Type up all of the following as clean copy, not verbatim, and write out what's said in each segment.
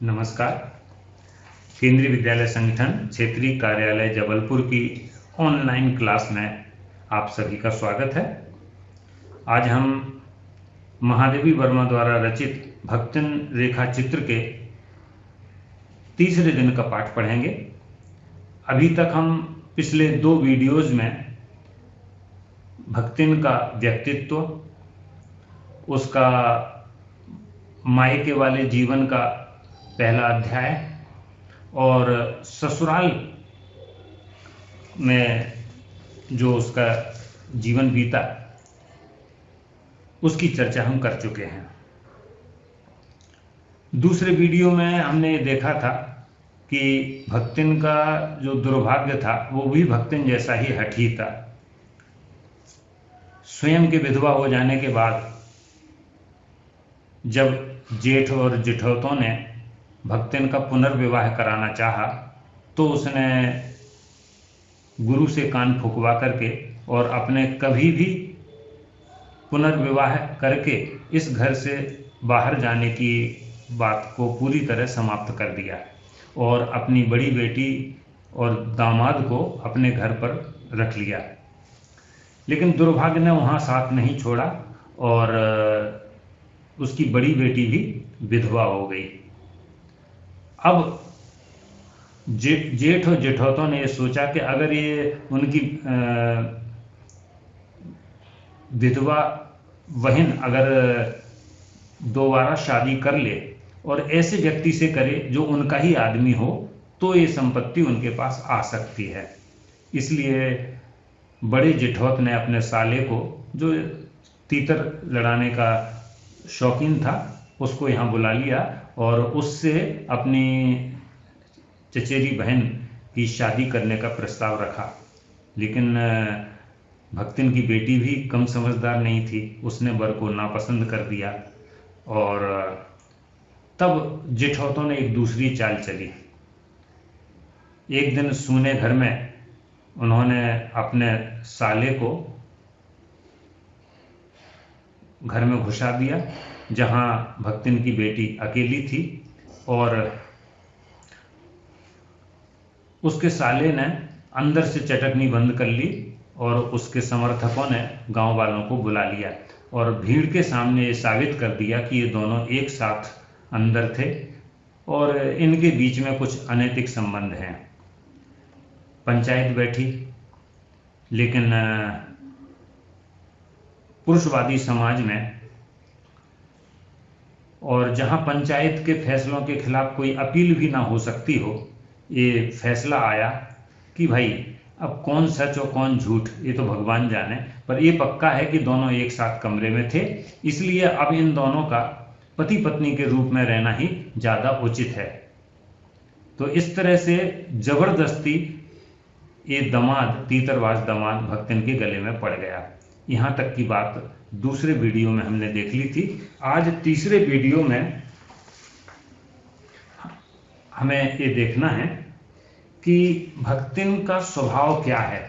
नमस्कार। केंद्रीय विद्यालय संगठन क्षेत्रीय कार्यालय जबलपुर की ऑनलाइन क्लास में आप सभी का स्वागत है। आज हम महादेवी वर्मा द्वारा रचित भक्तिन रेखा चित्र के तीसरे दिन का पाठ पढ़ेंगे। अभी तक हम पिछले 2 वीडियोज में भक्तिन का व्यक्तित्व, उसका मायके वाले जीवन का पहला अध्याय और ससुराल में जो उसका जीवन बीता उसकी चर्चा हम कर चुके हैं। दूसरे वीडियो में हमने देखा था कि भक्तिन का जो दुर्भाग्य था वो भी भक्तिन जैसा ही हठी था। स्वयं के विधवा हो जाने के बाद जब जेठ और जेठौतों ने भक्तिन का पुनर्विवाह कराना चाहा तो उसने गुरु से कान फुकवा करके और अपने कभी भी पुनर्विवाह करके इस घर से बाहर जाने की बात को पूरी तरह समाप्त कर दिया और अपनी बड़ी बेटी और दामाद को अपने घर पर रख लिया। लेकिन दुर्भाग्य ने वहाँ साथ नहीं छोड़ा और उसकी बड़ी बेटी भी विधवा हो गई। अब जेठ और जेठौतों ने सोचा कि अगर ये उनकी विधवा बहन अगर दोबारा शादी कर ले और ऐसे व्यक्ति से करे जो उनका ही आदमी हो तो ये संपत्ति उनके पास आ सकती है। इसलिए बड़े जेठौत ने अपने साले को, जो तीतर लड़ाने का शौकीन था, उसको यहाँ बुला लिया और उससे अपनी चचेरी बहन की शादी करने का प्रस्ताव रखा। लेकिन भक्तिन की बेटी भी कम समझदार नहीं थी, उसने वर को नापसंद कर दिया और तब जेठौतों ने एक दूसरी चाल चली। एक दिन सूने घर में उन्होंने अपने साले को घर में घुसा दिया जहां भक्तिन की बेटी अकेली थी और उसके साले ने अंदर से चटकनी बंद कर ली और उसके समर्थकों ने गांव वालों को बुला लिया और भीड़ के सामने ये साबित कर दिया कि ये दोनों एक साथ अंदर थे और इनके बीच में कुछ अनैतिक संबंध हैं। पंचायत बैठी, लेकिन पुरुषवादी समाज में और जहां पंचायत के फैसलों के खिलाफ कोई अपील भी ना हो सकती हो, ये फैसला आया कि भाई अब कौन सच और कौन झूठ ये तो भगवान जाने, पर ये पक्का है कि दोनों एक साथ कमरे में थे, इसलिए अब इन दोनों का पति पत्नी के रूप में रहना ही ज़्यादा उचित है। तो इस तरह से जबरदस्ती ये दामाद, तीतरबाज दामाद भक्तिन के गले में पड़ गया। यहाँ तक की बात दूसरे वीडियो में हमने देख ली थी। आज तीसरे वीडियो में हमें ये देखना है कि भक्तिन का स्वभाव क्या है।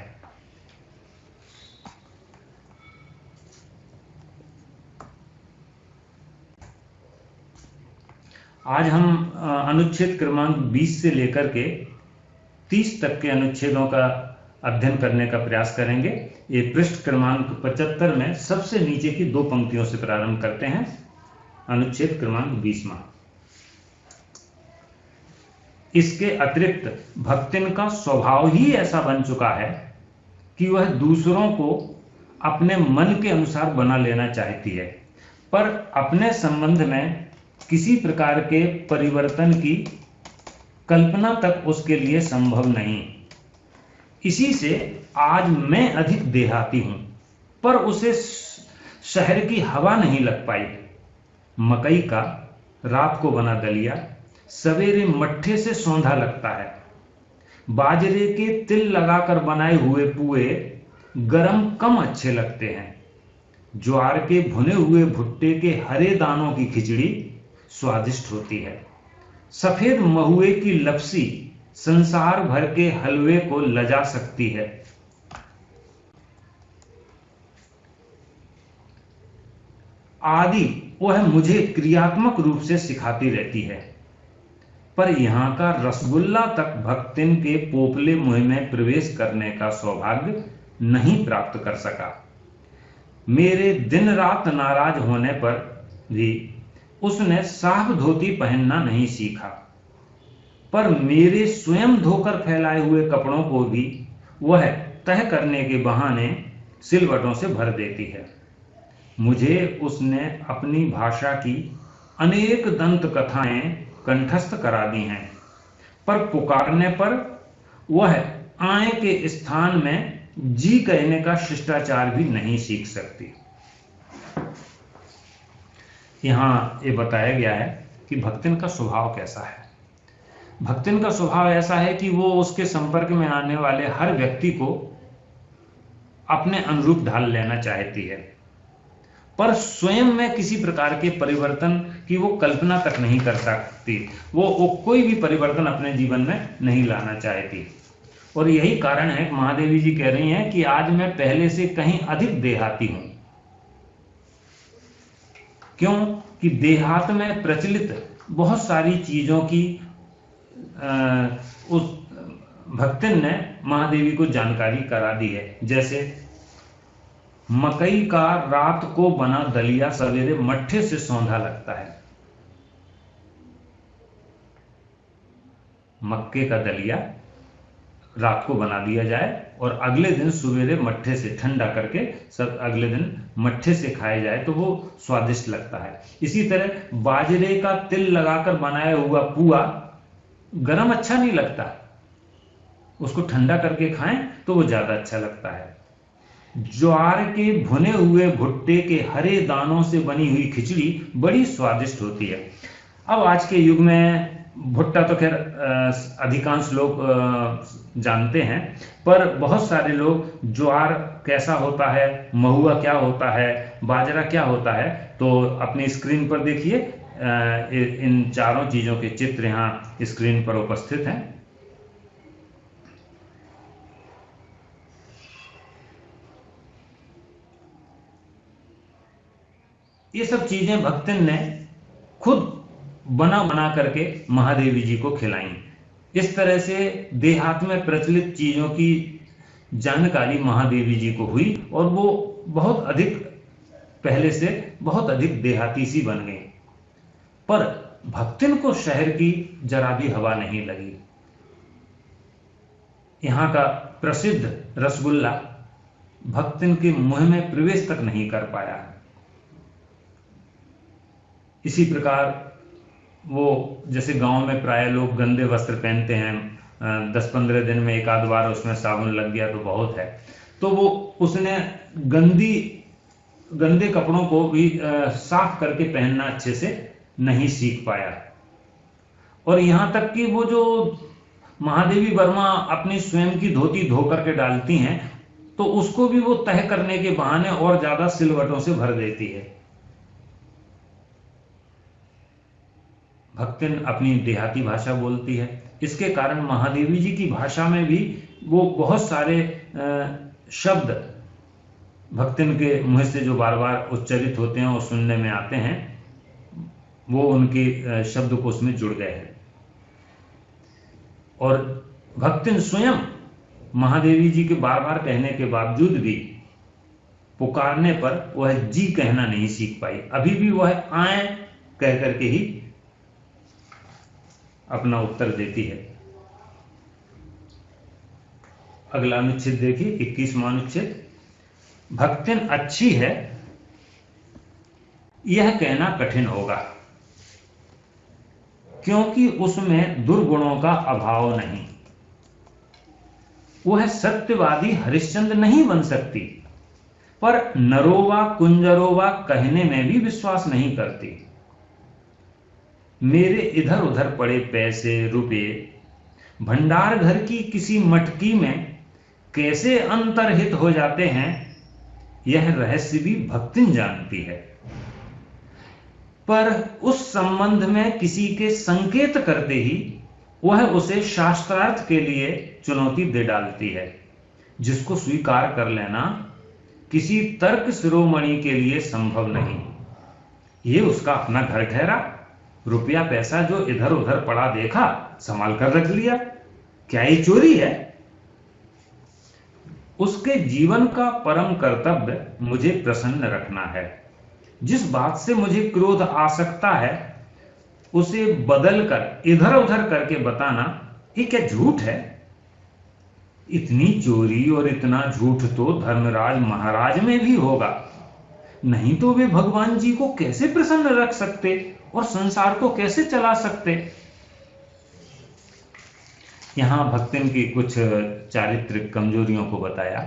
आज हम अनुच्छेद क्रमांक 20 से लेकर के 30 तक के अनुच्छेदों का अध्ययन करने का प्रयास करेंगे। ये पृष्ठ क्रमांक 75 में सबसे नीचे की 2 पंक्तियों से प्रारंभ करते हैं। अनुच्छेद क्रमांक 20वां। इसके अतिरिक्त भक्तिन का स्वभाव ही ऐसा बन चुका है कि वह दूसरों को अपने मन के अनुसार बना लेना चाहती है, पर अपने संबंध में किसी प्रकार के परिवर्तन की कल्पना तक उसके लिए संभव नहीं। इसी से आज मैं अधिक देहाती हूं, पर उसे शहर की हवा नहीं लग पाई। मकई का रात को बना दलिया सवेरे मट्ठे से सौंधा लगता है। बाजरे के तिल लगाकर बनाए हुए पुए गरम कम अच्छे लगते हैं। ज्वार के भुने हुए भुट्टे के हरे दानों की खिचड़ी स्वादिष्ट होती है। सफेद महुए की लपसी संसार भर के हलवे को लजा सकती है। आदि वह मुझे क्रियात्मक रूप से सिखाती रहती है। पर यहाँ का रसगुल्ला तक भक्तिन के पोपले मुंह में प्रवेश करने का सौभाग्य नहीं प्राप्त कर सका। मेरे दिन रात नाराज होने पर भी उसने साफ धोती पहनना नहीं सीखा, पर मेरे स्वयं धोकर फैलाए हुए कपड़ों को भी वह तह करने के बहाने सिलवटों से भर देती है। मुझे उसने अपनी भाषा की अनेक दंत कथाएं कंठस्थ करा दी हैं, पर पुकारने पर वह आए के स्थान में जी कहने का शिष्टाचार भी नहीं सीख सकती। यहां ये बताया गया है कि भक्तिन का स्वभाव कैसा है। भक्तिन का स्वभाव ऐसा है कि वो उसके संपर्क में आने वाले हर व्यक्ति को अपने अनुरूप ढाल लेना चाहती है, पर स्वयं में किसी प्रकार के परिवर्तन की वो कल्पना तक नहीं कर सकती। वो कोई भी परिवर्तन अपने जीवन में नहीं लाना चाहती। और यही कारण है कि महादेवी जी कह रही हैं कि आज मैं पहले से कहीं अधिक देहाती हूं। क्यों कि देहात में प्रचलित बहुत सारी चीजों की उस भक्तिन ने महादेवी को जानकारी करा दी है। जैसे मकई का रात को बना दलिया सवेरे मट्ठे से सौंधा लगता है। मक्के का दलिया रात को बना दिया जाए और अगले दिन सवेरे मट्ठे से ठंडा करके सब अगले दिन मट्ठे से खाया जाए तो वो स्वादिष्ट लगता है। इसी तरह बाजरे का तिल लगाकर बनाया हुआ पुआ गरम अच्छा नहीं लगता, उसको ठंडा करके खाएं तो वो ज्यादा अच्छा लगता है। ज्वार के भुने हुए भुट्टे के हरे दानों से बनी हुई खिचड़ी बड़ी स्वादिष्ट होती है। अब आज के युग में भुट्टा तो खैर अधिकांश लोग जानते हैं, पर बहुत सारे लोग ज्वार कैसा होता है, महुआ क्या होता है, बाजरा क्या होता है, तो अपनी स्क्रीन पर देखिए इन चारों चीजों के चित्र यहाँ स्क्रीन पर उपस्थित हैं। ये सब चीजें भक्तिन ने खुद बना करके महादेवी जी को खिलाई। इस तरह से देहात में प्रचलित चीजों की जानकारी महादेवी जी को हुई और वो बहुत अधिक पहले से बहुत अधिक देहाती सी बन गई। पर भक्तिन को शहर की जरा भी हवा नहीं लगी। यहां का प्रसिद्ध रसगुल्ला भक्तिन के मुंह में प्रवेश तक नहीं कर पाया। इसी प्रकार वो जैसे गांव में प्राय लोग गंदे वस्त्र पहनते हैं, 10-15 दिन में एक आध बार उसमें साबुन लग गया तो बहुत है, तो वो उसने गंदे कपड़ों को भी साफ करके पहनना अच्छे से नहीं सीख पाया। और यहां तक कि वो जो महादेवी वर्मा अपनी स्वयं की धोती धो करके डालती हैं तो उसको भी वो तह करने के बहाने और ज्यादा सिलवटों से भर देती है। भक्तिन अपनी देहाती भाषा बोलती है, इसके कारण महादेवी जी की भाषा में भी वो बहुत सारे शब्द भक्तिन के मुंह से जो बार बार उच्चरित होते हैं और सुनने में आते हैं, वो उनके शब्दकोश में जुड़ गए हैं। और भक्तिन स्वयं महादेवी जी के बार बार कहने के बावजूद भी पुकारने पर वह जी कहना नहीं सीख पाई। अभी भी वह आए कह करके ही अपना उत्तर देती है। अगला अनुच्छेद देखिए, 21वां अनुच्छेद। भक्तिन अच्छी है यह कहना कठिन होगा, क्योंकि उसमें दुर्गुणों का अभाव नहीं। वह सत्यवादी हरिश्चंद्र नहीं बन सकती, पर नरोवा कुंजरोवा कहने में भी विश्वास नहीं करती। मेरे इधर उधर पड़े पैसे रुपए भंडार घर की किसी मटकी में कैसे अंतर्हित हो जाते हैं, यह रहस्य भी भक्तिन जानती है, पर उस संबंध में किसी के संकेत करते ही वह उसे शास्त्रार्थ के लिए चुनौती दे डालती है, जिसको स्वीकार कर लेना किसी तर्क शिरोमणि के लिए संभव नहीं। ये उसका अपना घर ठहरा रुपया पैसा जो इधर उधर पड़ा देखा, संभाल कर रख लिया। क्या ये चोरी है? उसके जीवन का परम कर्तव्य मुझे प्रसन्न रखना है। जिस बात से मुझे क्रोध आ सकता है उसे बदल कर इधर उधर करके बताना, ये क्या झूठ है? इतनी चोरी और इतना झूठ तो धर्मराज महाराज में भी होगा, नहीं तो वे भगवान जी को कैसे प्रसन्न रख सकते और संसार को कैसे चला सकते? यहां भक्तिन की कुछ चारित्रिक कमजोरियों को बताया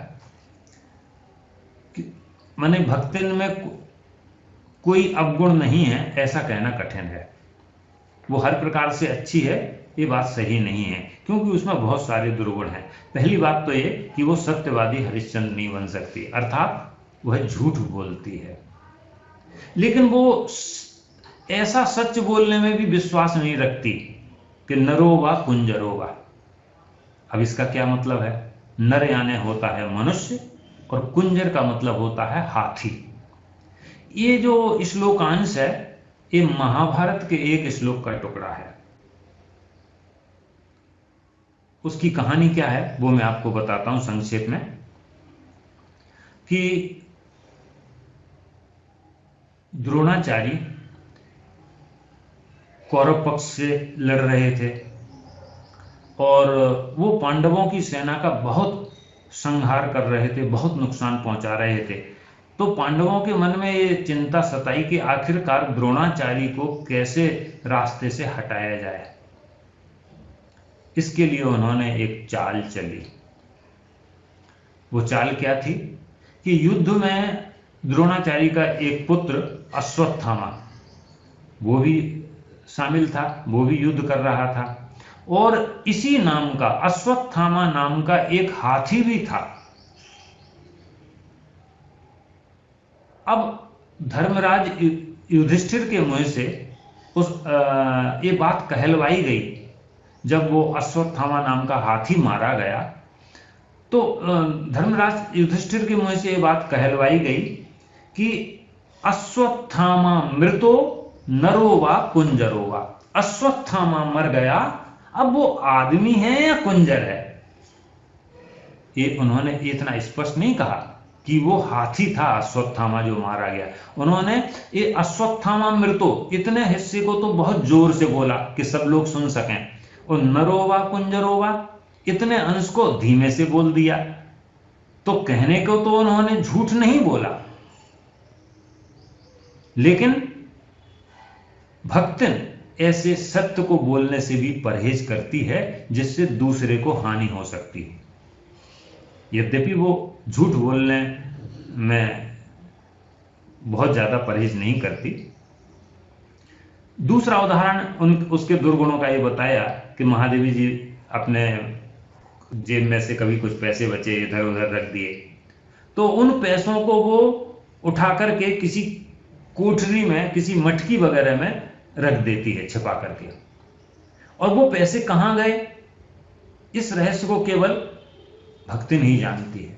कि माने भक्तिन में कोई अवगुण नहीं है ऐसा कहना कठिन है। वो हर प्रकार से अच्छी है ये बात सही नहीं है, क्योंकि उसमें बहुत सारे दुर्गुण हैं। पहली बात तो ये कि वो सत्यवादी हरिश्चंद्र नहीं बन सकती, अर्थात वह झूठ बोलती है, लेकिन वो ऐसा सच बोलने में भी विश्वास नहीं रखती कि नरो वा कुंजरो वा। अब इसका क्या मतलब है? नर यानी होता है मनुष्य और कुंजर का मतलब होता है हाथी। ये जो श्लोकांश है ये महाभारत के एक श्लोक का टुकड़ा है। उसकी कहानी क्या है वो मैं आपको बताता हूं संक्षेप में कि द्रोणाचार्य कौरव पक्ष से लड़ रहे थे और वो पांडवों की सेना का बहुत संहार कर रहे थे, बहुत नुकसान पहुंचा रहे थे। तो पांडवों के मन में ये चिंता सताई कि आखिरकार द्रोणाचार्य को कैसे रास्ते से हटाया जाए। इसके लिए उन्होंने एक चाल चली। वो चाल क्या थी कि युद्ध में द्रोणाचार्य का एक पुत्र अश्वत्थामा वो भी शामिल था, वो भी युद्ध कर रहा था, और इसी नाम का अश्वत्थामा नाम का एक हाथी भी था। अब धर्मराज युधिष्ठिर के मुंह से ये बात कहलवाई गई। जब वो अश्वत्थामा नाम का हाथी मारा गया तो धर्मराज युधिष्ठिर के मुंह से ये बात कहलवाई गई कि अश्वत्थामा मृतो नरो वा कुंजरो वा। अश्वत्थामा मर गया, अब वो आदमी है या कुंजर है? ये उन्होंने इतना स्पष्ट नहीं कहा कि वो हाथी था अश्वत्थामा जो मारा गया। उन्होंने ये अश्वत्थामा मृतो इतने हिस्से को तो बहुत जोर से बोला कि सब लोग सुन सकें, और नरोवा कुंजरोवा इतने अंश को धीमे से बोल दिया। तो कहने को तो उन्होंने झूठ नहीं बोला, लेकिन भक्तिन ऐसे सत्य को बोलने से भी परहेज करती है जिससे दूसरे को हानि हो सकती है। यद्यपि वो झूठ बोलने में बहुत ज्यादा परहेज नहीं करती। दूसरा उदाहरण उसके दुर्गुणों का ये बताया कि महादेवी जी अपने जेब में से कभी कुछ पैसे बचे इधर उधर रख दिए, तो उन पैसों को वो उठा करके किसी कोठरी में, किसी मटकी वगैरह में रख देती है छिपा करके, और वो पैसे कहां गए इस रहस्य को केवल भक्ति नहीं जानती है।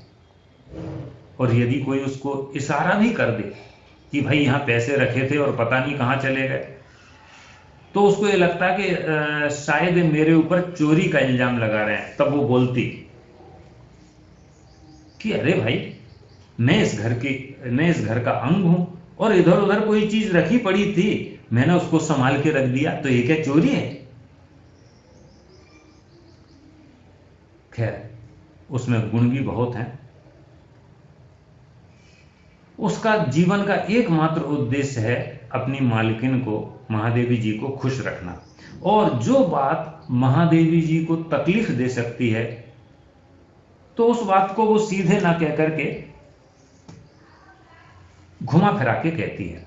और यदि कोई उसको इशारा भी कर दे कि भाई यहां पैसे रखे थे और पता नहीं कहां चले गए, तो उसको ये लगता है कि शायद मेरे ऊपर चोरी का इल्जाम लगा रहे हैं। तब वो बोलती कि अरे भाई मैं इस घर का अंग हूं और इधर उधर कोई चीज रखी पड़ी थी, मैंने उसको संभाल के रख दिया, तो ये क्या चोरी है? खैर उसमें गुण भी बहुत हैं। उसका जीवन का एकमात्र उद्देश्य है अपनी मालकिन को, महादेवी जी को खुश रखना, और जो बात महादेवी जी को तकलीफ दे सकती है तो उस बात को वो सीधे ना कह करके घुमा फिरा के कहती है,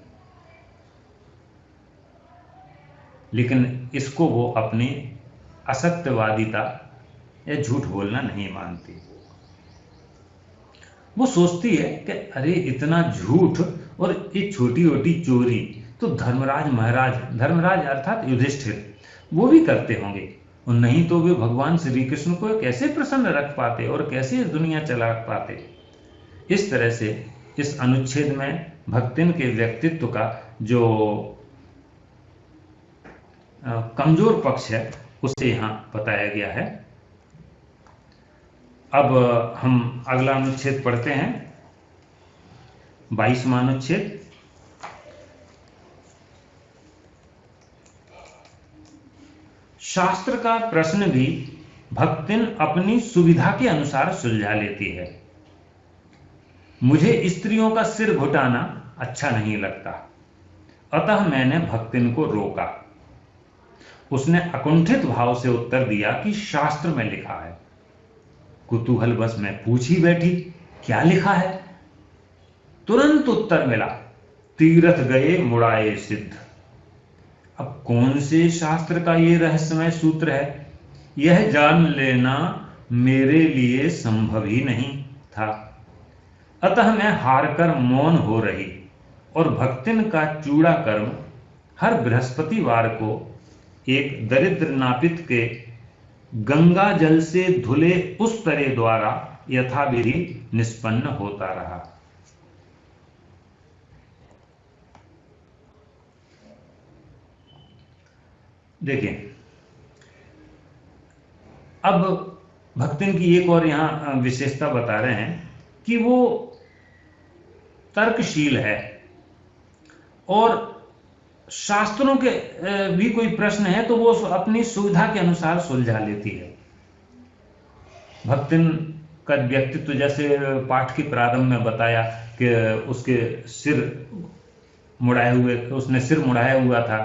लेकिन इसको वो अपनी असत्यवादिता या झूठ बोलना नहीं मानती। वो सोचती है कि अरे इतना झूठ और एक छोटी छोटी चोरी तो धर्मराज अर्थात युधिष्ठिर वो भी करते होंगे, और नहीं तो वे भगवान श्री कृष्ण को कैसे प्रसन्न रख पाते और कैसे दुनिया चला पाते। इस तरह से इस अनुच्छेद में भक्तिन के व्यक्तित्व का जो कमजोर पक्ष है उसे यहाँ बताया गया है। अब हम अगला अनुच्छेद पढ़ते हैं, 22वां अनुच्छेद। शास्त्र का प्रश्न भी भक्तिन अपनी सुविधा के अनुसार सुलझा लेती है। मुझे स्त्रियों का सिर घुटाना अच्छा नहीं लगता, अतः मैंने भक्तिन को रोका। उसने अकुंठित भाव से उत्तर दिया कि शास्त्र में लिखा है। कुतूहल बस मैं पूछ ही बैठी, क्या लिखा है? तुरंत उत्तर मिला, तीरथ गए मुड़ाए सिद्ध। अब कौन से शास्त्र का ये रहस्यमय सूत्र है, यह जान लेना मेरे लिए संभव ही नहीं था। अतः मैं हारकर मौन हो रही और भक्तिन का चूड़ा कर्म हर बृहस्पतिवार को एक दरिद्र नापित के गंगा जल से धुले उस तरे द्वारा यथाविधि निष्पन्न होता रहा। देखिए, अब भक्तिन की एक और यहाँ विशेषता बता रहे हैं कि वो तर्कशील है और शास्त्रों के भी कोई प्रश्न है तो वो अपनी सुविधा के अनुसार सुलझा लेती है। भक्तिन का व्यक्तित्व, जैसे पाठ के प्रारंभ में बताया कि उसके सिर मुड़ाए हुए, उसने सिर मुड़ाया हुआ था,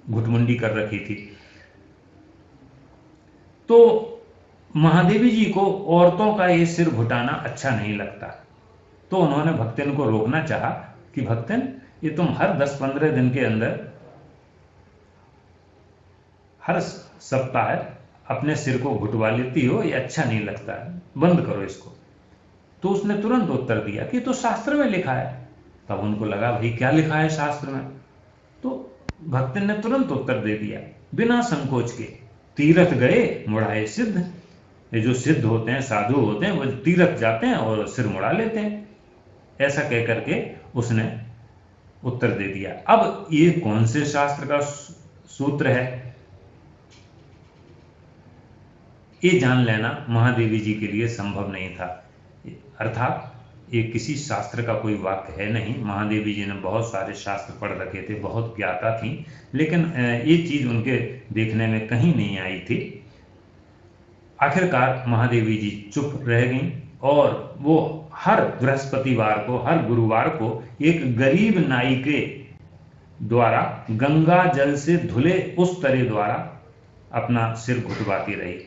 घुटमुंडी कर रखी थी। तो महादेवी जी को औरतों का ये सिर घुटाना अच्छा नहीं लगता, तो उन्होंने भक्तिन को रोकना चाहा कि भक्तिन, ये तुम हर 10-15 दिन के अंदर हर सप्ताह अपने सिर को घुटवा लेती हो, ये अच्छा नहीं लगता है, बंद करो इसको। तो उसने तुरंत उत्तर दिया कि तो शास्त्र में लिखा है। तब उनको लगा, भाई क्या लिखा है शास्त्र में? तो भक्तिन ने तुरंत उत्तर दे दिया बिना संकोच के, तीर्थ गए मुड़ाए सिद्ध। ये जो सिद्ध होते हैं, साधु होते हैं, वो तीर्थ जाते हैं और सिर मुड़ा लेते हैं। ऐसा कह करके उसने उत्तर दे दिया। अब ये कौन से शास्त्र का सूत्र है, ये जान लेना महादेवी जी के लिए संभव नहीं था। अर्थात ये किसी शास्त्र का कोई वाक्य है नहीं। महादेवी जी ने बहुत सारे शास्त्र पढ़ रखे थे, बहुत ज्ञाता थी, लेकिन ये चीज उनके देखने में कहीं नहीं आई थी। आखिरकार महादेवी जी चुप रह गईं और वो हर बृहस्पतिवार को, हर गुरुवार को एक गरीब नाई के द्वारा गंगा जल से धुले उस तरे द्वारा अपना सिर घुटवाती रही।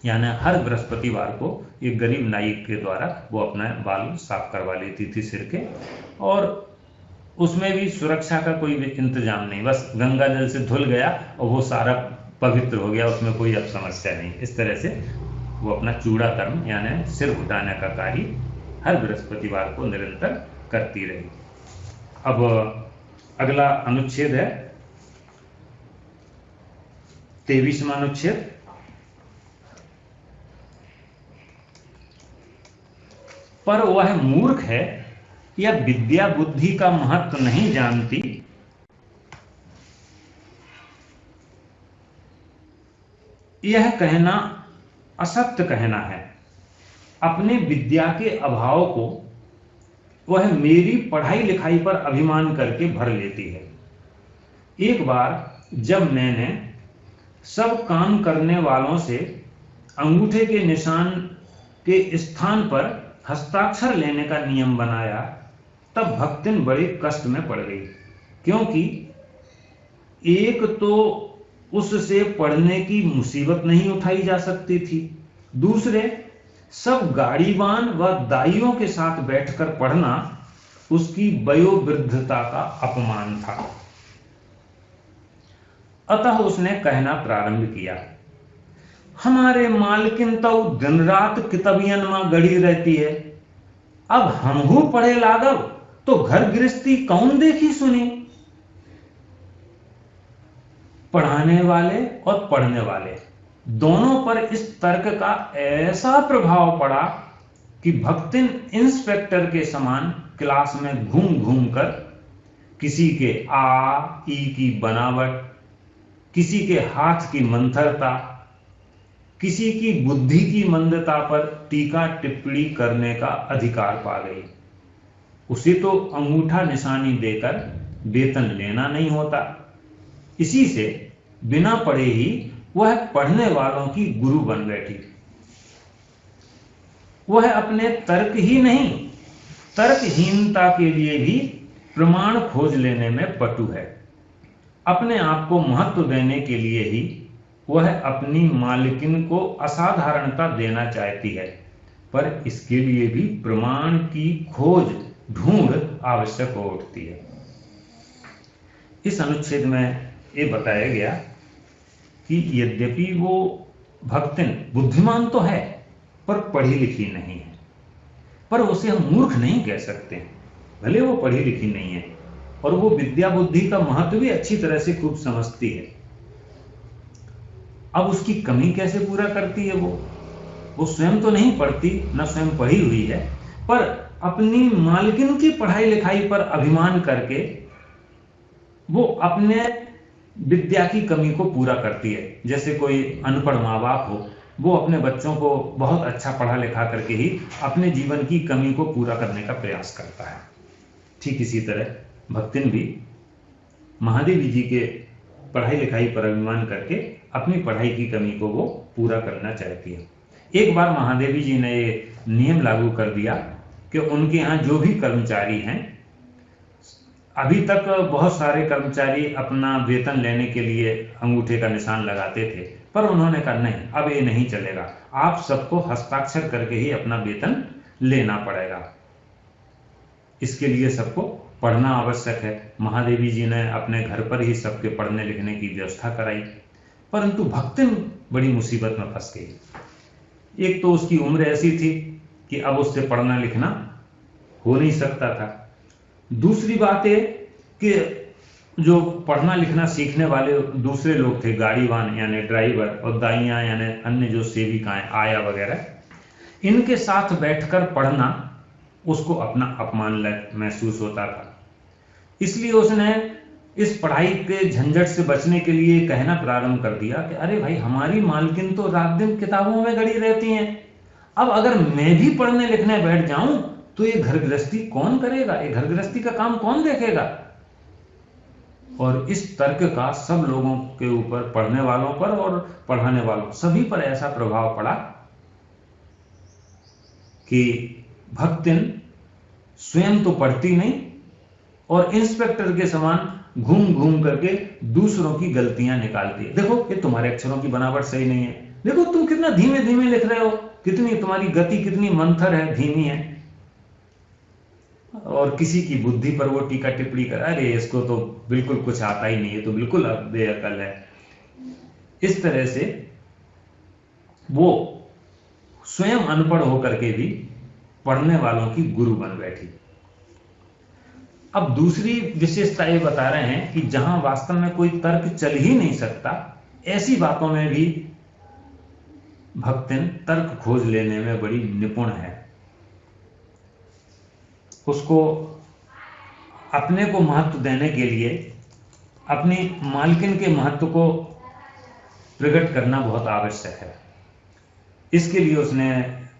यानी हर बृहस्पतिवार को एक गरीब नाई के द्वारा वो अपना बाल साफ करवा लेती थी सिर के, और उसमें भी सुरक्षा का कोई भी इंतजाम नहीं, बस गंगा जल से धुल गया और वो सारा पवित्र हो गया, उसमें कोई अब समस्या नहीं। इस तरह से वो अपना चूड़ा कर्म यानी सिर घुटाने का कार्य हर बृहस्पतिवार को निरंतर करती रही। अब अगला अनुच्छेद है 23वां अनुच्छेद। पर वह मूर्ख है या विद्या बुद्धि का महत्व नहीं जानती, यह कहना असत्य कहना है। अपने विद्या के अभाव को वह मेरी पढ़ाई लिखाई पर अभिमान करके भर लेती है। एक बार जब मैंने सब काम करने वालों से अंगूठे के निशान के स्थान पर हस्ताक्षर लेने का नियम बनाया, तब भक्तिन बड़े कष्ट में पड़ गई, क्योंकि एक तो उससे पढ़ने की मुसीबत नहीं उठाई जा सकती थी, दूसरे सब गाड़ीवान व दाइयों के साथ बैठकर पढ़ना उसकी वयोवृद्धता का अपमान था। अतः उसने कहना प्रारंभ किया, हमारे मालकिन तो दिन रात किताबियन में गड़ी रहती है, अब हमहू पढ़े लागब तो घर गृहस्थी कौन देखी सुनी। पढ़ाने वाले और पढ़ने वाले दोनों पर इस तर्क का ऐसा प्रभाव पड़ा कि भक्तिन इंस्पेक्टर के समान क्लास में घूम घूम कर किसी के आ ई की बनावट, किसी के हाथ की मंथरता, किसी की बुद्धि की मंदता पर टीका टिप्पणी करने का अधिकार पा गई। उसे तो अंगूठा निशानी देकर वेतन लेना नहीं होता। इसी से बिना पढ़े ही वह पढ़ने वालों की गुरु बन बैठी। वह अपने तर्क ही नहीं, तर्कहीनता के लिए भी प्रमाण खोज लेने में पटु है। अपने आप को महत्व देने के लिए ही वह अपनी मालकिन को असाधारणता देना चाहती है, पर इसके लिए भी प्रमाण की खोज ढूंढ आवश्यक हो उठती है। इस अनुच्छेद में ये बताया गया कि यद्यपि वो भक्तिन बुद्धिमान तो है पर पढ़ी लिखी नहीं है, पर उसे हम मूर्ख नहीं कह सकते। भले वो पढ़ी लिखी नहीं है और वो विद्या बुद्धि का महत्व भी अच्छी तरह से खूब समझती है। अब उसकी कमी कैसे पूरा करती है? वो स्वयं तो नहीं पढ़ती, न स्वयं पढ़ी हुई है, पर अपनी मालकिन की पढ़ाई लिखाई पर अभिमान करके वो अपने विद्या की कमी को पूरा करती है। जैसे कोई अनपढ़ माँ बाप हो, वो अपने बच्चों को बहुत अच्छा पढ़ा लिखा करके ही अपने जीवन की कमी को पूरा करने का प्रयास करता है। ठीक इसी तरह भक्तिन भी महादेवी जी के पढ़ाई लिखाई पर अभिमान करके अपनी पढ़ाई की कमी को वो पूरा करना चाहती है। एक बार महादेवी जी ने ये नियम लागू कर दिया कि उनके यहाँ जो भी कर्मचारी हैं, अभी तक बहुत सारे कर्मचारी अपना वेतन लेने के लिए अंगूठे का निशान लगाते थे, पर उन्होंने कहा नहीं, अब ये नहीं चलेगा, आप सबको हस्ताक्षर करके ही अपना वेतन लेना पड़ेगा। इसके लिए सबको पढ़ना आवश्यक है। महादेवी जी ने अपने घर पर ही सबके पढ़ने लिखने की व्यवस्था कराई, परंतु भक्तिन बड़ी मुसीबत में फंस गई। एक तो उसकी उम्र ऐसी थी कि अब उससे पढ़ना लिखना हो नहीं सकता था। दूसरी बात है कि जो पढ़ना लिखना सीखने वाले दूसरे लोग थे, गाड़ीवान यानी ड्राइवर और दाइयां यानी अन्य जो सेविकाएं, आया वगैरह, इनके साथ बैठकर पढ़ना उसको अपना अपमान महसूस होता था। इसलिए उसने इस पढ़ाई के झंझट से बचने के लिए कहना प्रारंभ कर दिया कि अरे भाई, हमारी मालकिन तो रात दिन किताबों में गड़ी रहती हैं, अब अगर मैं भी पढ़ने लिखने बैठ जाऊं तो ये घर गृहस्थी कौन करेगा, ये घर गृहस्थी का काम कौन देखेगा। और इस तर्क का सब लोगों के ऊपर, पढ़ने वालों पर और पढ़ाने वालों सभी पर ऐसा प्रभाव पड़ा कि भक्तिन स्वयं तो पढ़ती नहीं और इंस्पेक्टर के समान घूम घूम करके दूसरों की गलतियां निकालती है। देखो ये तुम्हारे अक्षरों की बनावट सही नहीं है, देखो तुम कितना धीमे धीमे लिख रहे हो, कितनी तुम्हारी गति कितनी मंथर है, धीमी है। और किसी की बुद्धि पर वो टीका टिप्पणी कर, अरे इसको तो बिल्कुल कुछ आता ही नहीं है, तो बिल्कुल बेअकल है। इस तरह से वो स्वयं अनपढ़ होकर के भी पढ़ने वालों की गुरु बन बैठी। अब दूसरी विशेषता ये बता रहे हैं कि जहां वास्तव में कोई तर्क चल ही नहीं सकता, ऐसी बातों में भी भक्तिन तर्क खोज लेने में बड़ी निपुण है। उसको अपने को महत्व देने के लिए अपनी मालकिन के महत्व को प्रकट करना बहुत आवश्यक है। इसके लिए उसने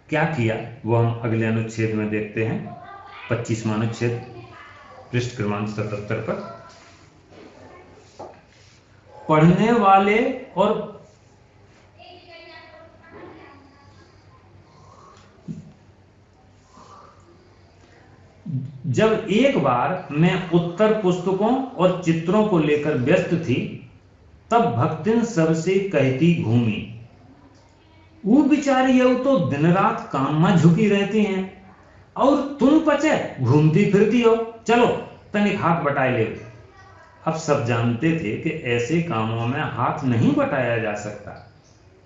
क्या किया वो हम अगले अनुच्छेद में देखते हैं। 25वां अनुच्छेद, पृष्ठ क्रमांक 77 पर। पढ़ने वाले और जब एक बार मैं उत्तर पुस्तकों और चित्रों को लेकर व्यस्त थी, तब भक्तिन सबसे कहती घूमी, वो बिचारी यू तो दिन रात काम में झुकी रहती हैं और तुम पचे घूमती फिरती हो, चलो तनिक हाथ बटाए ले। अब सब जानते थे कि ऐसे कामों में हाथ नहीं बटाया जा सकता,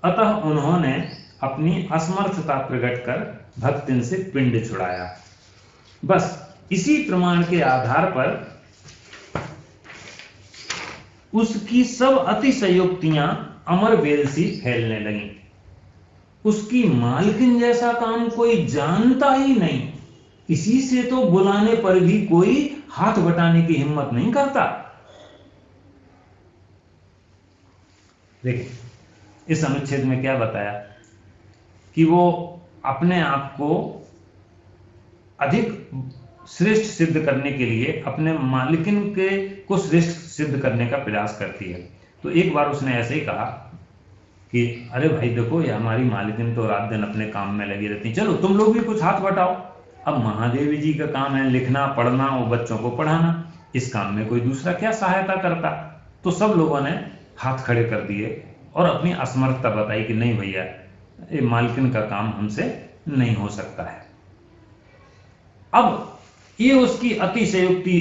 अतः उन्होंने अपनी असमर्थता प्रकट कर भक्तिन से पिंड छुड़ाया। बस इसी प्रमाण के आधार पर उसकी सब अतिशयोक्तियां अमर बेल सी फैलने लगीं। उसकी मालकिन जैसा काम कोई जानता ही नहीं, इसी से तो बुलाने पर भी कोई हाथ बटाने की हिम्मत नहीं करता। देखिए इस अनुच्छेद में क्या बताया कि वो अपने आप को अधिक श्रेष्ठ सिद्ध करने के लिए अपने मालिकिन के को श्रेष्ठ सिद्ध करने का प्रयास करती है। तो एक बार उसने ऐसे ही कहा कि अरे भाई देखो, ये हमारी मालिकिन तो रात दिन अपने काम में लगी रहती, चलो तुम लोग भी कुछ हाथ बटाओ। अब महादेवी जी का काम है लिखना पढ़ना और बच्चों को पढ़ाना, इस काम में कोई दूसरा क्या सहायता करता। तो सब लोगों ने हाथ खड़े कर दिए और अपनी असमर्थता बताई कि नहीं भैया, ये मालकिन का काम हमसे नहीं हो सकता है। अब ये उसकी अतिशयोक्ति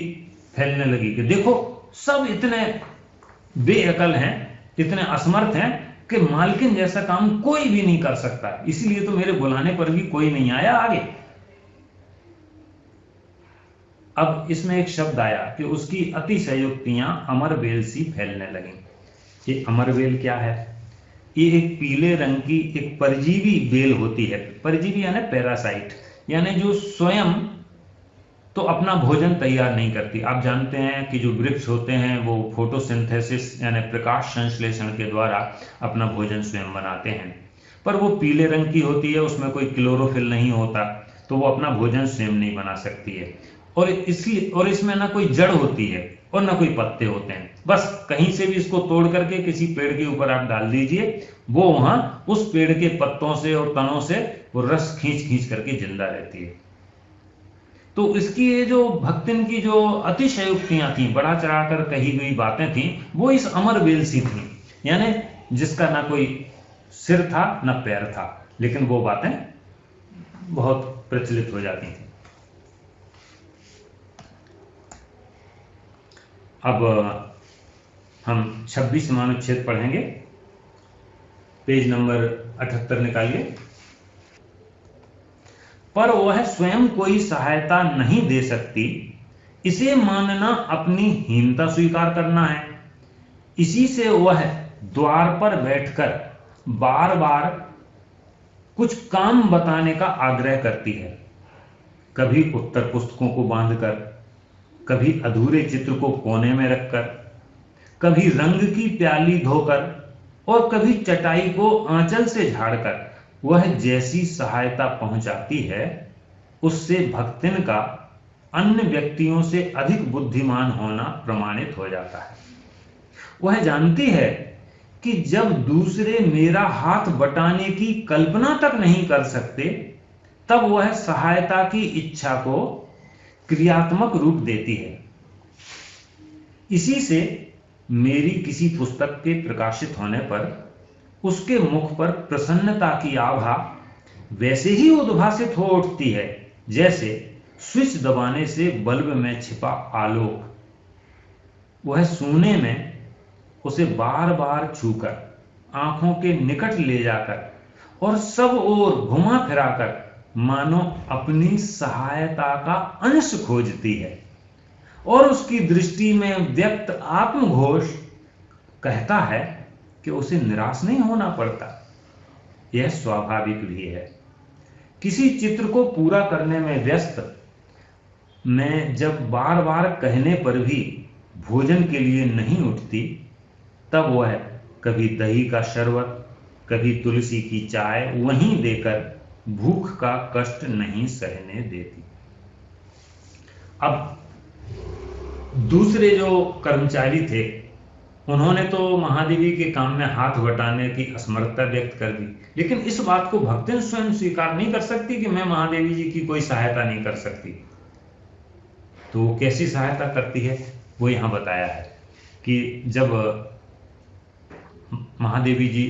फैलने लगी कि देखो सब इतने बेअकल हैं, इतने असमर्थ हैं कि मालकिन जैसा काम कोई भी नहीं कर सकता, इसीलिए तो मेरे बुलाने पर भी कोई नहीं आया आगे। अब इसमें एक शब्द आया कि उसकी अतिशयोक्तियां अमरबेल सी फैलने लगी। ये अमरबेल क्या है? ये एक पीले रंग की एक परजीवी बेल होती है। परजीवी यानी पैरासाइट, यानी जो स्वयं तो अपना भोजन तैयार नहीं करती। आप जानते हैं कि जो वृक्ष होते हैं वो फोटोसिंथेसिस यानी प्रकाश संश्लेषण के द्वारा अपना भोजन स्वयं बनाते हैं, पर वो पीले रंग की होती है, उसमें कोई क्लोरोफिल नहीं होता, तो वो अपना भोजन स्वयं नहीं बना सकती है। और इसमें ना कोई जड़ होती है और ना कोई पत्ते होते हैं, बस कहीं से भी इसको तोड़ करके किसी पेड़ के ऊपर आप डाल दीजिए, वो वहां उस पेड़ के पत्तों से और तनों से वो रस खींच खींच करके जिंदा रहती है। तो इसकी ये जो भक्तिन की जो अतिशयोक्तियां थी, बढ़ा चढ़ाकर कही गई बातें थी, वो इस अमरबेल सी थी, यानी जिसका ना कोई सिर था ना पैर था, लेकिन वो बातें बहुत प्रचलित हो जाती थी। अब हम 26वां अनुच्छेद पढ़ेंगे, पेज नंबर 78 निकालिए। पर वह स्वयं कोई सहायता नहीं दे सकती, इसे मानना अपनी हीनता स्वीकार करना है। इसी से वह द्वार पर बैठकर बार बार कुछ काम बताने का आग्रह करती है, कभी उत्तर पुस्तकों को बांधकर, कभी अधूरे चित्र को कोने में रखकर, कभी रंग की प्याली धोकर और कभी चटाई को आंचल से झाड़कर वह जैसी सहायता पहुंचाती है, उससे भक्तिन का अन्य व्यक्तियों से अधिक बुद्धिमान होना प्रमाणित हो जाता है। वह जानती है कि जब दूसरे मेरा हाथ बटाने की कल्पना तक नहीं कर सकते, तब वह सहायता की इच्छा को क्रियात्मक रूप देती है। इसी से मेरी किसी पुस्तक के प्रकाशित होने पर उसके मुख पर प्रसन्नता की आभा वैसे ही उद्भासित हो उठती है जैसे स्विच दबाने से बल्ब में छिपा आलोक। वह सोने में उसे बार बार छूकर, आंखों के निकट ले जाकर और सब ओर घुमा फिराकर मानो अपनी सहायता का अंश खोजती है, और उसकी दृष्टि में व्यक्त आत्मघोष कहता है कि उसे निराश नहीं होना पड़ता। यह स्वाभाविक भी है। किसी चित्र को पूरा करने में व्यस्त मैं जब बार बार कहने पर भी भोजन के लिए नहीं उठती, तब वह कभी दही का शरबत, कभी तुलसी की चाय वहीं देकर भूख का कष्ट नहीं सहने देती। अब दूसरे जो कर्मचारी थे, उन्होंने तो महादेवी के काम में हाथ बटाने की असमर्थता व्यक्त कर दी, लेकिन इस बात को भक्तिन स्वयं स्वीकार नहीं कर सकती कि मैं महादेवी जी की कोई सहायता नहीं कर सकती। तो कैसी सहायता करती है वो यहां बताया है कि जब महादेवी जी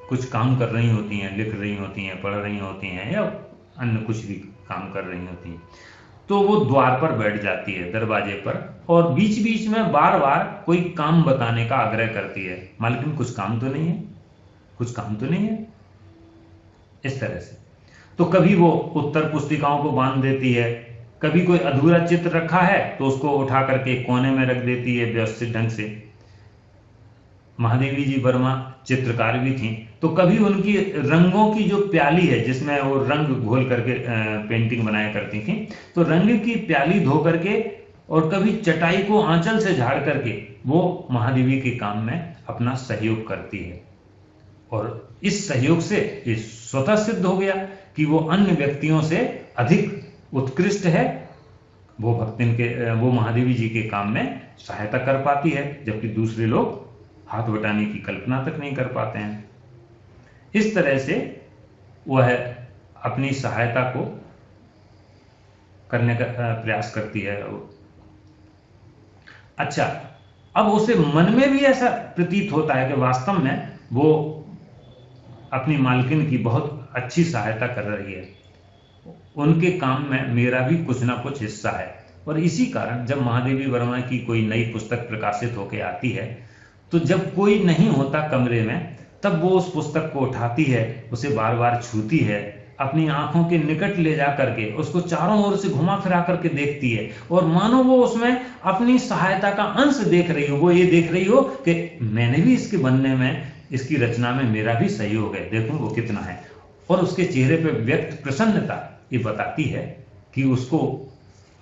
कुछ काम कर रही होती हैं, लिख रही होती हैं, पढ़ रही होती हैं या अन्य कुछ भी काम कर रही होती हैं, तो वो द्वार पर बैठ जाती है, दरवाजे पर, और बीच बीच में बार बार कोई काम बताने का आग्रह करती है। मालकिन कुछ काम तो नहीं है, कुछ काम तो नहीं है, इस तरह से। तो कभी वो उत्तर पुस्तिकाओं को बांध देती है, कभी कोई अधूरा चित्र रखा है तो उसको उठा करके कोने में रख देती है व्यवस्थित ढंग से। महादेवी जी वर्मा चित्रकार भी थी, तो कभी उनकी रंगों की जो प्याली है जिसमें वो रंग घोल करके पेंटिंग बनाया करती थी, तो रंग की प्याली धो करके और कभी चटाई को आंचल से झाड़ करके वो महादेवी के काम में अपना सहयोग करती है। और इस सहयोग से ये स्वतः सिद्ध हो गया कि वो अन्य व्यक्तियों से अधिक उत्कृष्ट है, वो महादेवी जी के काम में सहायता कर पाती है, जबकि दूसरे लोग हाथ बटाने की कल्पना तक नहीं कर पाते हैं। इस तरह से वह अपनी सहायता को करने का प्रयास करती है। अच्छा, अब उसे मन में भी ऐसा प्रतीत होता है कि वास्तव में वो अपनी मालकिन की बहुत अच्छी सहायता कर रही है, उनके काम में मेरा भी कुछ ना कुछ हिस्सा है। और इसी कारण जब महादेवी वर्मा की कोई नई पुस्तक प्रकाशित होकर आती है, तो जब कोई नहीं होता कमरे में, तब वो उस पुस्तक को उठाती है, उसे बार बार छूती है, अपनी आंखों के निकट ले जा करके उसको चारों ओर से घुमा फिरा करके देखती है, और मानो वो उसमें अपनी सहायता का अंश देख रही हो। वो ये देख रही हो कि मैंने भी इसके बनने में, इसकी रचना में मेरा भी सहयोग है, देखूं वो कितना है। और उसके चेहरे पर व्यक्त प्रसन्नता ये बताती है कि उसको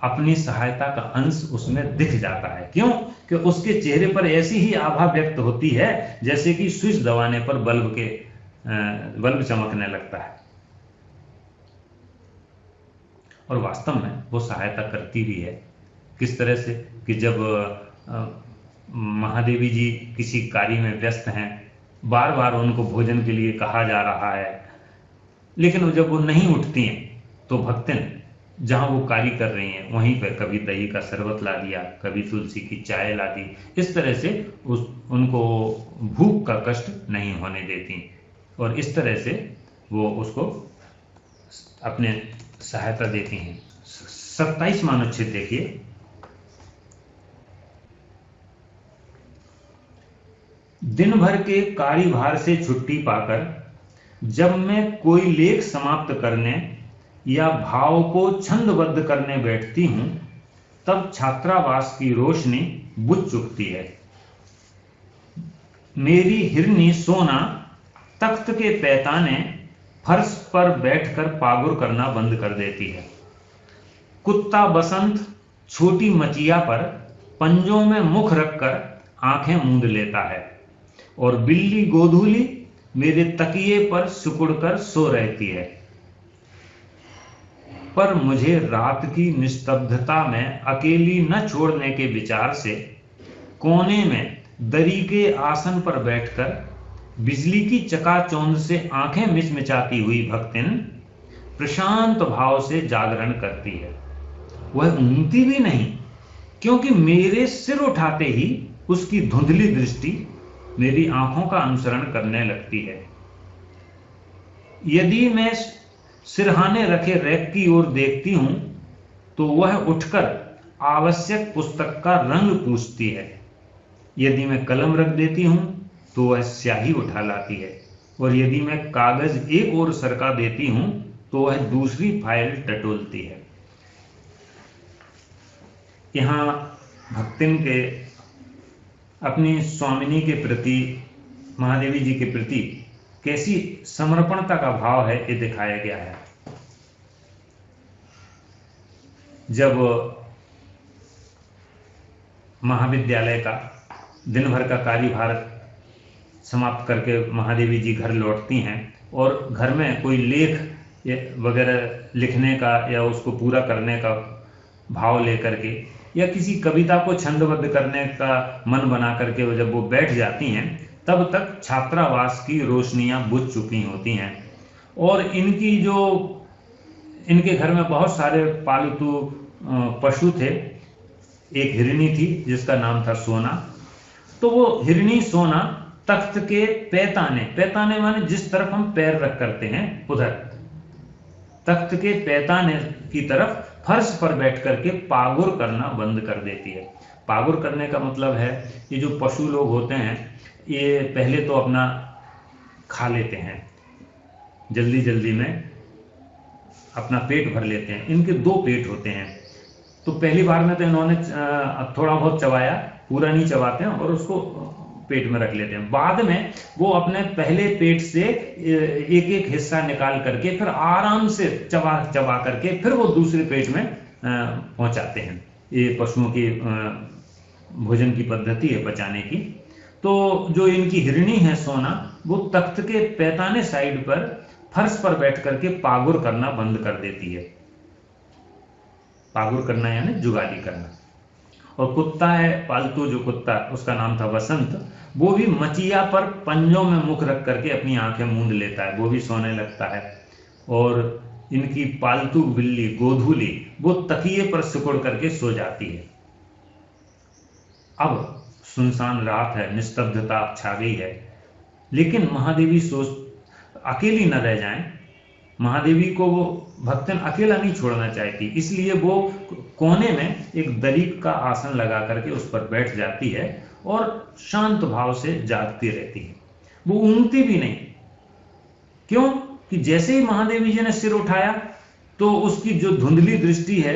अपनी सहायता का अंश उसमें दिख जाता है। क्यों? कि उसके चेहरे पर ऐसी ही आभा व्यक्त होती है जैसे कि स्विच दबाने पर बल्ब चमकने लगता है। और वास्तव में वो सहायता करती भी है। किस तरह से कि जब महादेवी जी किसी कार्य में व्यस्त हैं, बार बार उनको भोजन के लिए कहा जा रहा है, लेकिन जब वो नहीं उठती हैं, तो भक्तिन जहां वो कार्य कर रही हैं वहीं पर कभी दही का शरबत ला दिया, कभी तुलसी की चाय ला दी। इस तरह से उनको भूख का कष्ट नहीं होने देती, और इस तरह से वो उसको अपने सहायता देती हैं। 27वां अनुच्छेद देखिए। दिन भर के कार्यभार से छुट्टी पाकर जब मैं कोई लेख समाप्त करने या भाव को छंदबद्ध करने बैठती हूं, तब छात्रावास की रोशनी बुझ चुकती है। मेरी हिरनी सोना तख्त के पैताने फर्श पर बैठकर पागुर करना बंद कर देती है। कुत्ता बसंत छोटी मचिया पर पंजों में मुख रखकर आंखें मूंद लेता है, और बिल्ली गोधूली मेरे तकिए पर सिकुड़कर सो रहती है। पर मुझे रात की निस्तब्धता में अकेली न छोड़ने के विचार से कोने में दरी के आसन पर बैठकर बिजली की चकाचौंध से आंखें मिचमिचाती हुई भक्तिन प्रशांत भाव से जागरण करती है। वह ऊँगती भी नहीं, क्योंकि मेरे सिर उठाते ही उसकी धुंधली दृष्टि मेरी आंखों का अनुसरण करने लगती है। यदि मैं सिरहाने रखे रैक की ओर देखती हूं, तो वह उठकर आवश्यक पुस्तक का रंग पूछती है। यदि मैं कलम रख देती हूं, तो वह स्याही उठा लाती है, और यदि मैं कागज एक ओर सरका देती हूं, तो वह दूसरी फाइल टटोलती है। यहां भक्तिन के अपनी स्वामिनी के प्रति, महादेवी जी के प्रति कैसी समर्पणता का भाव है, ये दिखाया गया है। जब महाविद्यालय का दिन भर का कार्यभार समाप्त करके महादेवी जी घर लौटती हैं, और घर में कोई लेख वगैरह लिखने का या उसको पूरा करने का भाव लेकर के, या किसी कविता को छंदबद्ध करने का मन बना करके वो जब वो बैठ जाती हैं, तब तक छात्रावास की रोशनियां बुझ चुकी होती हैं। और इनके घर में बहुत सारे पालतू पशु थे। एक हिरनी थी जिसका नाम था सोना। तो वो हिरनी सोना तख्त के पैताने माने जिस तरफ हम पैर रख करते हैं, उधर तख्त के पैताने की तरफ फर्श पर बैठ करके पागुर करना बंद कर देती है। पागुर करने का मतलब है, ये जो पशु लोग होते हैं, ये पहले तो अपना खा लेते हैं, जल्दी जल्दी में अपना पेट भर लेते हैं। इनके दो पेट होते हैं। तो पहली बार में तो इन्होंने थोड़ा बहुत चबाया, पूरा नहीं चबाते हैं, और उसको पेट में रख लेते हैं। बाद में वो अपने पहले पेट से एक एक हिस्सा निकाल करके फिर आराम से चबा करके फिर वो दूसरे पेट में पहुंचाते हैं। ये पशुओं की भोजन की पद्धति है पचाने की। तो जो इनकी हिरणी है सोना, वो तख्त के पैताने साइड पर फर्श पर बैठ करके पागुर करना बंद कर देती है। पागुर करना यानी जुगाली करना। और कुत्ता है पालतू, जो कुत्ता, उसका नाम था वसंत, वो भी मचिया पर पंजों में मुख रख करके अपनी आंखें मूंद लेता है, वो भी सोने लगता है। और इनकी पालतू बिल्ली गोधूली, वो तकिए पर सिकुड़ करके सो जाती है। अब सुनसान रात है, निस्तब्धता छा गई है, लेकिन महादेवी सोच अकेली न रह जाएं। महादेवी को वो भक्तन अकेला नहीं छोड़ना चाहती, इसलिए वो कोने में एक दलीप का आसन लगा करके उस पर बैठ जाती है और शांत भाव से जागती रहती है। वो ऊँगती भी नहीं। क्यों? कि जैसे ही महादेवी जी ने सिर उठाया तो उसकी जो धुंधली दृष्टि है,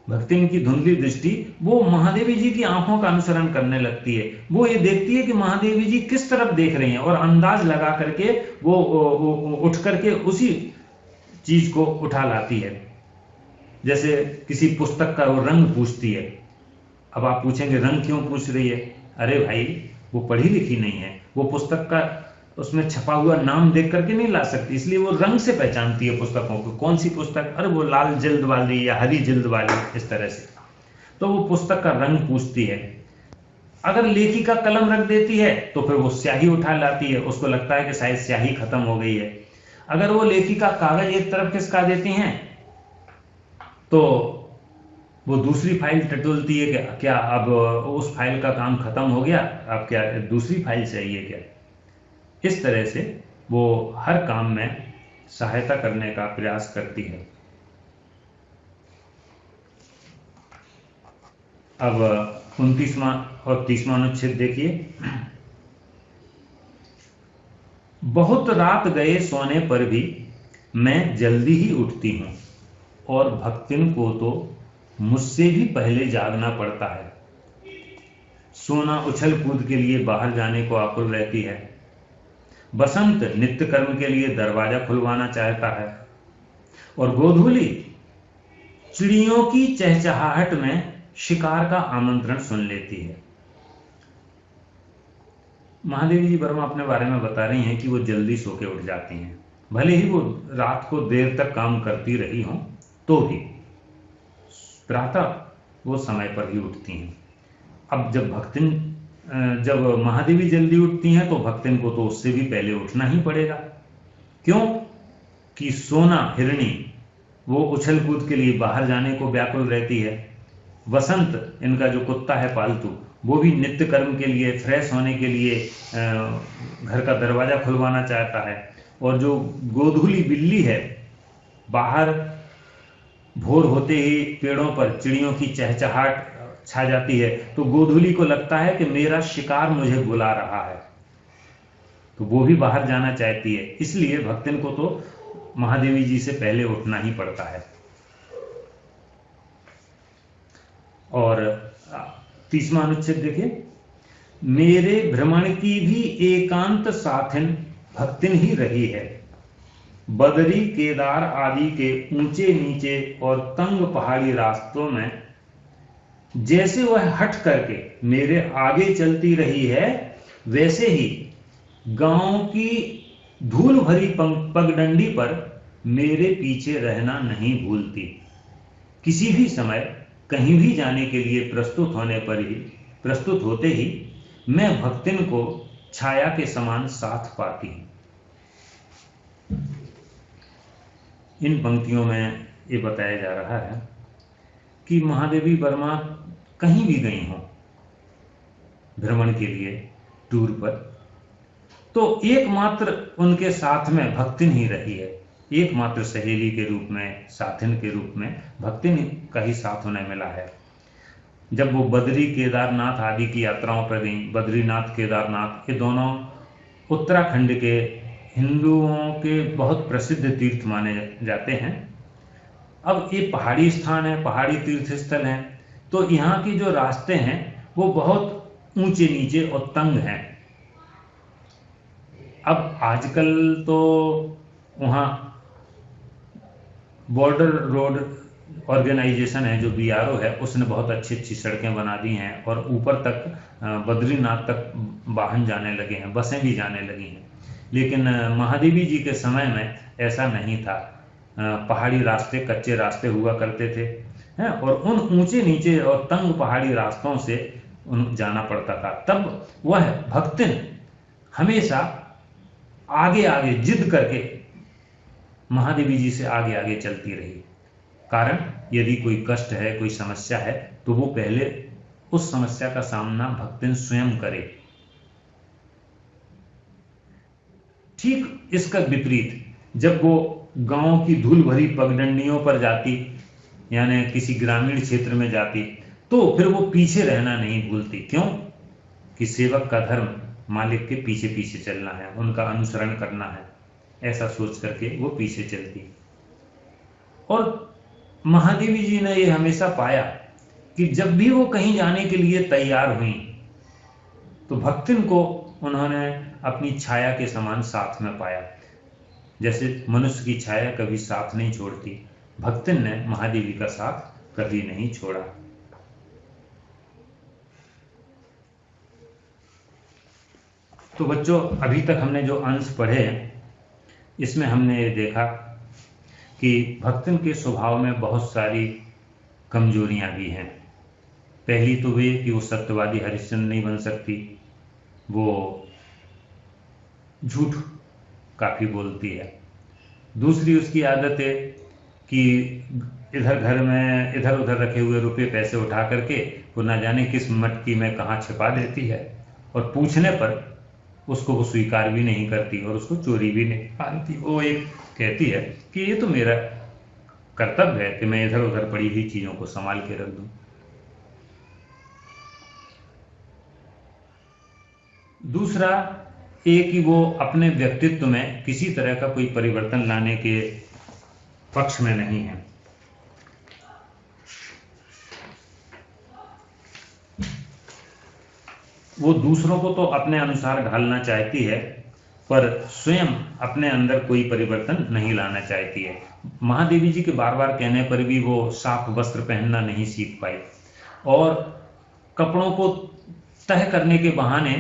भक्तिन की धुंधली दृष्टि, वो महादेवी जी की आंखों का अनुसरण करने लगती है। वो ये देखती है कि महादेवी जी किस तरफ देख रही हैं और अंदाज लगा करके वो उठ करके उसी चीज को उठा लाती है। जैसे किसी पुस्तक का वो रंग पूछती है। अब आप पूछेंगे रंग क्यों पूछ रही है? अरे भाई, वो पढ़ी लिखी नहीं है, वो पुस्तक का उसमें छपा हुआ नाम देख करके नहीं ला सकती, इसलिए वो रंग से पहचानती है पुस्तकों को। कौन सी पुस्तक? अरे वो लाल जिल्द वाली या हरी जिल्द वाली, इस तरह से। तो वो पुस्तक का रंग पूछती है। अगर लेखिका कलम रख देती है तो फिर वो स्याही उठा लाती है, उसको लगता है कि शायद स्याही खत्म हो गई है। अगर वो लेखिका कागज एक तरफ खिसका देती हैं तो वो दूसरी फाइल टटोलती है कि क्या अब उस फाइल का काम खत्म हो गया, अब क्या दूसरी फाइल चाहिए क्या? इस तरह से वो हर काम में सहायता करने का प्रयास करती है। अब 29वां और 30वां अनुच्छेद देखिए। बहुत रात गए सोने पर भी मैं जल्दी ही उठती हूँ और भक्तिन को तो मुझसे भी पहले जागना पड़ता है। सोना उछल कूद के लिए बाहर जाने को आकुल रहती है। बसंत नित्य कर्म के लिए दरवाजा खुलवाना चाहता है और गोधूली चिड़ियों की चहचहाहट में शिकार का आमंत्रण सुन लेती है। महादेवी जी वर्मा अपने बारे में बता रही हैं कि वो जल्दी सो के उठ जाती हैं, भले ही वो रात को देर तक काम करती रही हों तो भी प्रातः वो समय पर ही उठती हैं। अब जब महादेवी जल्दी उठती हैं तो भक्तिन को तो उससे भी पहले उठना ही पड़ेगा। क्यों? कि सोना हिरणी वो उछल कूद के लिए बाहर जाने को व्याकुल रहती है। वसंत इनका जो कुत्ता है पालतू, वो भी नित्य कर्म के लिए, फ्रेश होने के लिए घर का दरवाजा खुलवाना चाहता है। और जो गोधूली बिल्ली है, बाहर भोर होते ही पेड़ों पर चिड़ियों की चहचहाट छा जाती है, तो गोधूली को लगता है कि मेरा शिकार मुझे बुला रहा है, तो वो भी बाहर जाना चाहती है। इसलिए भक्तिन को तो महादेवी जी से पहले उठना ही पड़ता है। और 30वां अनुच्छेद देखिए। मेरे भ्रमण की भी एकांत साथिन भक्तिन ही रही है। बदरी केदार आदि के ऊंचे नीचे और तंग पहाड़ी रास्तों में जैसे वह हट करके मेरे आगे चलती रही है, वैसे ही गांव की धूल भरी पगडंडी पर मेरे पीछे रहना नहीं भूलती। किसी भी समय कहीं भी जाने के लिए प्रस्तुत होते ही मैं भक्तिन को छाया के समान साथ पाती हूं। इन पंक्तियों में ये बताया जा रहा है कि महादेवी वर्मा कहीं भी गई हों भ्रमण के लिए, टूर पर, तो एकमात्र उनके साथ में भक्तिन ही रही है। एकमात्र सहेली के रूप में, साथिन के रूप में भक्तिन का ही साथ उन्हें मिला है। जब वो बद्री केदारनाथ आदि की यात्राओं पर गई, बद्रीनाथ केदारनाथ ये दोनों उत्तराखंड के हिंदुओं के बहुत प्रसिद्ध तीर्थ माने जाते हैं। अब ये पहाड़ी स्थान है, पहाड़ी तीर्थ स्थल हैं, तो यहाँ की जो रास्ते हैं वो बहुत ऊंचे नीचे और तंग हैं। अब आजकल तो वहाँ बॉर्डर रोड ऑर्गेनाइजेशन है, जो बीआरओ है, उसने बहुत अच्छी अच्छी सड़कें बना दी हैं और ऊपर तक बद्रीनाथ तक वाहन जाने लगे हैं, बसें भी जाने लगी हैं। लेकिन महादेवी जी के समय में ऐसा नहीं था। पहाड़ी रास्ते, कच्चे रास्ते हुआ करते थे हैं, और उन ऊंचे नीचे और तंग पहाड़ी रास्तों से उन जाना पड़ता था। तब वह भक्तिन हमेशा आगे आगे जिद करके महादेवी जी से आगे आगे चलती रही। कारण, यदि कोई कष्ट है, कोई समस्या है, तो वो पहले उस समस्या का सामना भक्तिन स्वयं करे। ठीक इसका विपरीत, जब वो गांव की धूल भरी पगडंडियों पर जाती, यानी किसी ग्रामीण क्षेत्र में जाती, तो फिर वो पीछे रहना नहीं भूलती। क्यों? कि सेवक का धर्म मालिक के पीछे पीछे चलना है, उनका अनुसरण करना है, ऐसा सोच करके वो पीछे चलती। और महादेवी जी ने ये हमेशा पाया कि जब भी वो कहीं जाने के लिए तैयार हुई, तो भक्तिन को उन्होंने अपनी छाया के समान साथ में पाया। जैसे मनुष्य की छाया कभी साथ नहीं छोड़ती, भक्तिन ने महादेवी का साथ कभी नहीं छोड़ा। तो बच्चों, अभी तक हमने जो अंश पढ़े, इसमें हमने ये देखा कि भक्तिन के स्वभाव में बहुत सारी कमजोरियां भी हैं। पहली तो वे कि वो सत्यवादी हरिश्चंद्र नहीं बन सकती, वो झूठ काफी बोलती है। दूसरी उसकी आदत है कि इधर घर में इधर उधर रखे हुए रुपए पैसे उठा करके वो ना जाने किस मटकी में कहाँ छिपा देती है, और पूछने पर उसको वो स्वीकार भी नहीं करती और उसको चोरी भी नहीं मानती। वो एक कहती है कि ये तो मेरा कर्तव्य है कि मैं इधर उधर पड़ी हुई चीजों को संभाल के रख दूं। दूसरा एक कि वो अपने व्यक्तित्व में किसी तरह का कोई परिवर्तन लाने के पक्ष में नहीं है। वो दूसरों को तो अपने अनुसार ढालना चाहती है, पर स्वयं अपने अंदर कोई परिवर्तन नहीं लाना चाहती है। महादेवी जी के बार बार कहने पर भी वो साफ वस्त्र पहनना नहीं सीख पाई, और कपड़ों को तह करने के बहाने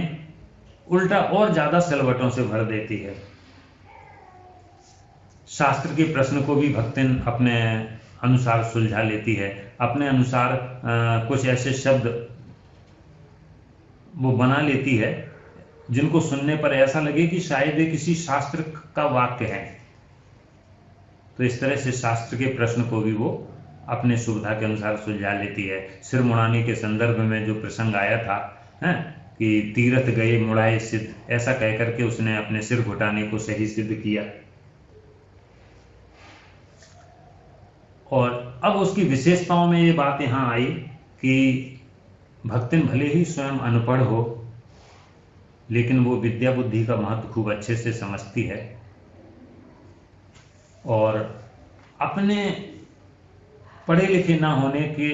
उल्टा और ज्यादा सिलवटों से भर देती है। शास्त्र के प्रश्न को भी भक्तिन अपने अनुसार सुलझा लेती है, अपने अनुसार कुछ ऐसे शब्द वो बना लेती है जिनको सुनने पर ऐसा लगे कि शायद ये किसी शास्त्र का वाक्य है। तो इस तरह से शास्त्र के प्रश्न को भी वो अपने सुविधा के अनुसार सुलझा लेती है। सिर मुड़ाने के संदर्भ में जो प्रसंग आया था, है कि तीरथ गए मुड़ाए सिद्ध, ऐसा कह करके उसने अपने सिर घुटाने को सही सिद्ध किया। और अब उसकी विशेषताओं में ये बात यहां आई कि भक्तिन भले ही स्वयं अनपढ़ हो, लेकिन वो विद्या बुद्धि का महत्व खूब अच्छे से समझती है, और अपने पढ़े लिखे ना होने के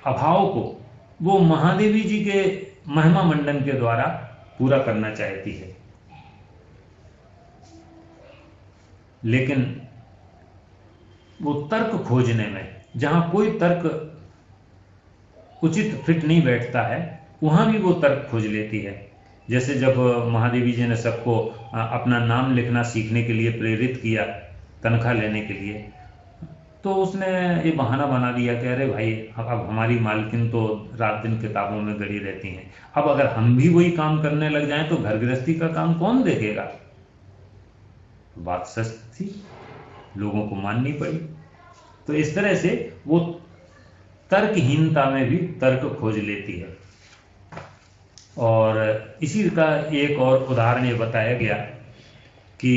अभाव को वो महादेवी जी के महिमा मंडन के द्वारा पूरा करना चाहती है। लेकिन वो तर्क खोजने में, जहां कोई तर्क उचित फिट नहीं बैठता है, वहां भी वो तर्क खोज लेती है। जैसे जब महादेवी जी ने सबको अपना नाम लिखना सीखने के लिए प्रेरित किया, तनख्वाह लेने के लिए, तो उसने ये बहाना बना दिया कि अरे भाई, अब हमारी मालकिन तो रात दिन किताबों में गड़ी रहती हैं, अब अगर हम भी वही काम करने लग जाएं तो घर गृहस्थी का काम कौन देखेगा। बात सच थी, लोगों को माननी पड़ी। तो इस तरह से वो तर्कहीनता में भी तर्क खोज लेती है। और इसी का एक और उदाहरण ये बताया गया कि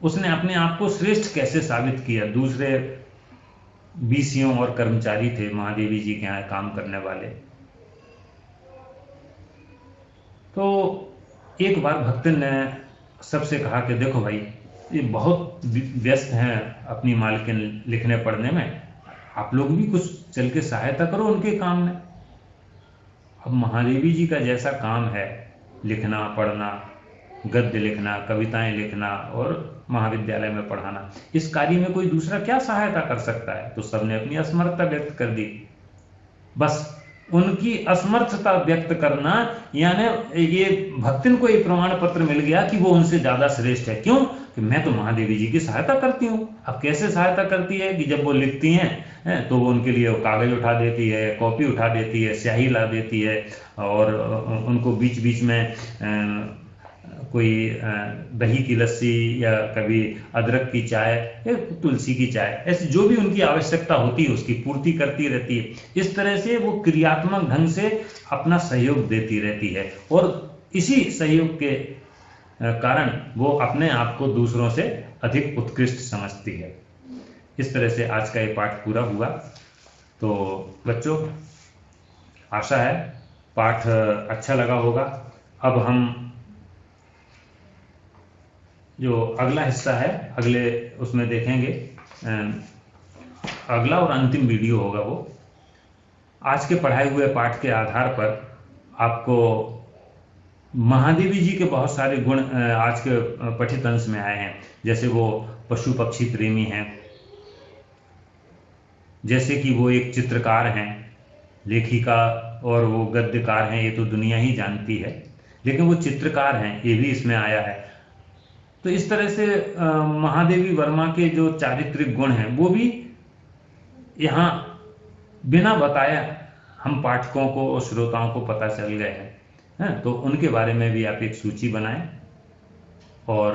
उसने अपने आप को श्रेष्ठ कैसे साबित किया। दूसरे बीसीओ और कर्मचारी थे महादेवी जी के यहाँ काम करने वाले, तो एक बार भक्तिन ने सबसे कहा कि देखो भाई, ये बहुत व्यस्त हैं अपनी मालकिन लिखने पढ़ने में, आप लोग भी कुछ चल के सहायता करो उनके काम में। अब महादेवी जी का जैसा काम है लिखना पढ़ना, गद्य लिखना, कविताएं लिखना और महाविद्यालय में पढ़ाना, इस कार्य में कोई दूसरा क्या सहायता कर सकता है? तो सबने अपनी असमर्थता व्यक्त कर दी। बस उनकी असमर्थता व्यक्त करना, यानी ये भक्तिन को एक प्रमाण पत्र मिल गया कि वो उनसे ज्यादा श्रेष्ठ है। क्यों? कि मैं तो महादेवी जी की सहायता करती हूँ। अब कैसे सहायता करती है? कि जब वो लिखती हैं तो वो उनके लिए कागज उठा देती है, कॉपी उठा देती है, स्याही ला देती है, और उनको बीच बीच में कोई दही की लस्सी या कभी अदरक की चाय या तुलसी की चाय, ऐसी जो भी उनकी आवश्यकता होती है उसकी पूर्ति करती रहती है। इस तरह से वो क्रियात्मक ढंग से अपना सहयोग देती रहती है, और इसी सहयोग के कारण वो अपने आप को दूसरों से अधिक उत्कृष्ट समझती है। इस तरह से आज का ये पाठ पूरा हुआ। तो बच्चों, आशा है पाठ अच्छा लगा होगा। अब हम जो अगला हिस्सा है अगले उसमें देखेंगे, अगला और अंतिम वीडियो होगा वो। आज के पढ़ाए हुए पाठ के आधार पर आपको महादेवी जी के बहुत सारे गुण आज के पठित अंश में आए हैं। जैसे वो पशु पक्षी प्रेमी हैं, जैसे कि वो एक चित्रकार हैं, लेखिका और वो गद्यकार हैं, ये तो दुनिया ही जानती है, लेकिन वो चित्रकार हैं, ये भी इसमें आया है। तो इस तरह से महादेवी वर्मा के जो चारित्रिक गुण हैं वो भी यहाँ बिना बताया हम पाठकों को और श्रोताओं को पता चल गए हैं। तो उनके बारे में भी आप एक सूची बनाएं, और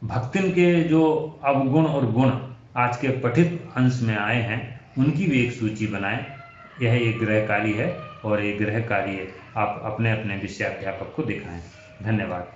भक्तिन के जो अवगुण और गुण आज के पठित अंश में आए हैं उनकी भी एक सूची बनाएं। यह एक गृह कार्य है, और एक गृह कार्य आप अपने अपने विषयाध्यापक को दिखाएं। धन्यवाद।